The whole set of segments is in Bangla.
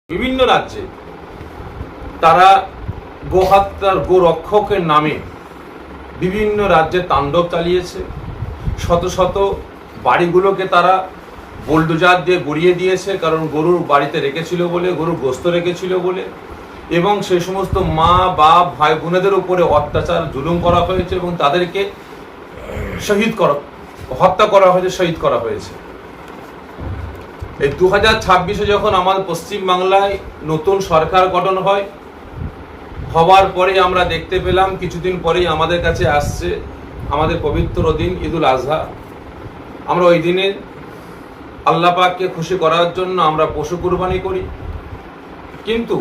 বিভিন্ন রাজ্যে তারা গোহত্যার গোরক্ষকের নামে বিভিন্ন রাজ্যে তাণ্ডব চালিয়েছে। শত শত বাড়িগুলোকে তারা বোলডোজার দিয়ে গড়িয়ে দিয়েছে, কারণ গরুর বাড়িতে রেখেছিল বলে, গরুর গোস্ত রেখেছিল বলে। এবং সেই সমস্ত মা বাপ ভাই বোনেদের উপরে অত্যাচার জুলুম করা হয়েছে এবং তাদেরকে হত্যা করা হয়েছে, শহীদ করা হয়েছে। এই 2026-এ যখন আমাদের পশ্চিমবাংলায় নতুন সরকার গঠন হয়, হওয়ার পরে আমরা দেখতে পেলাম কিছুদিন পরেই আমাদের কাছে আসছে আমাদের পবিত্র দিন ঈদুল আজহা। আমরা ওই দিনে আল্লাহ পাককে খুশি করার জন্য আমরা পশু কুরবানি করি। কিন্তু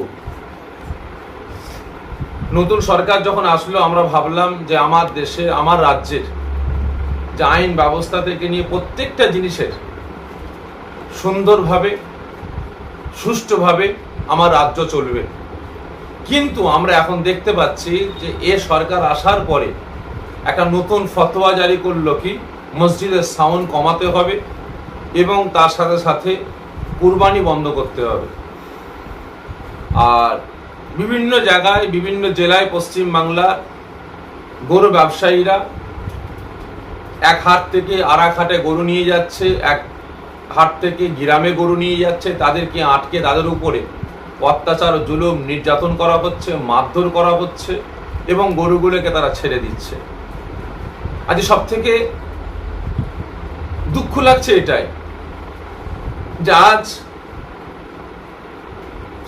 নতুন সরকার যখন আসলো, আমরা ভাবলাম যে আমার দেশে, আমার রাজ্যের যে আইন ব্যবস্থা থেকে নিয়ে প্রত্যেকটা জিনিসের সুন্দরভাবে সুষ্ঠুভাবে আমার রাজ্য চলবে। কিন্তু আমরা এখন দেখতে পাচ্ছি যে এ সরকার আসার পরে একটা নতুন ফতোয়া জারি করলো কি মসজিদের সাউন্ড কমাতে হবে এবং তার সাথে সাথে কুরবানি বন্ধ করতে হবে। আর বিভিন্ন জায়গায়, বিভিন্ন জেলায় পশ্চিমবাংলার গরু ব্যবসায়ীরা এক হাট থেকে আর এক হাটে গরু নিয়ে যাচ্ছে, এক হাট থেকে গ্রামে গরু নিয়ে যাচ্ছে, তাদেরকে আটকে তাদের উপরে অত্যাচার জুলুম নির্যাতন করা হচ্ছে, মারধর করা হচ্ছে এবং গরুগুলোকে তারা ছেড়ে দিচ্ছে। আজ সব থেকে দুঃখ লাগছে এটাই যে আজ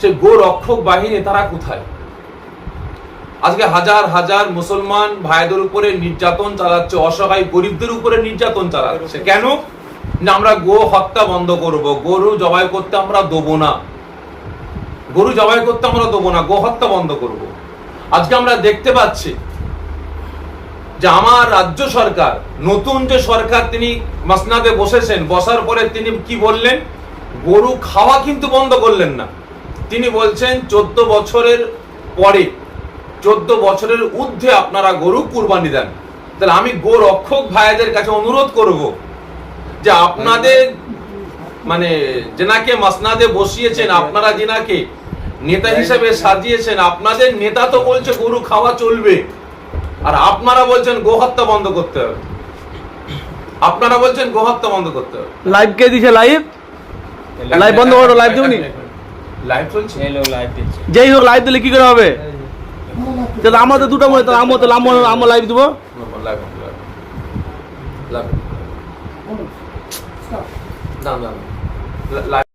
সে গোরক্ষক বাহিনী তারা কোথায়? আজকে হাজার হাজার মুসলমান ভাইদের উপরে নির্যাতন চালাচ্ছে, অসহায় গরিবদের উপরে নির্যাতন চালাচ্ছে। কেন? না আমরা গো হত্যা বন্ধ করব, গরু জবাই করতে আমরা দেবো না, গরু জবাই করতে আমরা দেবো না, গো হত্যা বন্ধ করব। আজকে আমরা দেখতে পাচ্ছি যে আমার রাজ্য সরকার, নতুন যে সরকার, তিনি মাসনাদে বসেছেন, বসার পরে তিনি কি বললেন? গরু খাওয়া কিন্তু বন্ধ করলেন না। তিনি বলছেন 14 বছরের পরে, 14 বছরের ঊর্ধ্বে আপনারা গরু কুরবানি দেন। তাহলে আমি গো রক্ষক ভাইদের কাছে অনুরোধ করব যে আপনাদের মানে যেনাকে মাসনাদে বসিয়েছেন, আপনারা যেনাকে নেতা হিসেবে সাজিয়েছেন, আপনাদের নেতা তো বলছে গরু খাওয়া চলবে, আর আপনারা বলছেন গোহত্যা বন্ধ করতে হবে। আপনারা বলছেন গোহত্যা বন্ধ করতে হবে। লাইভ কে দিছে? লাইভ বন্ধ করো, লাইভ দেবনি, লাইভ চলছে। যেই হোক লাইভ দিলে কি করে হবে? তাহলে আমাদের দুটো মনে, তাহলে আমরা লাইভ দেবো। লাইভ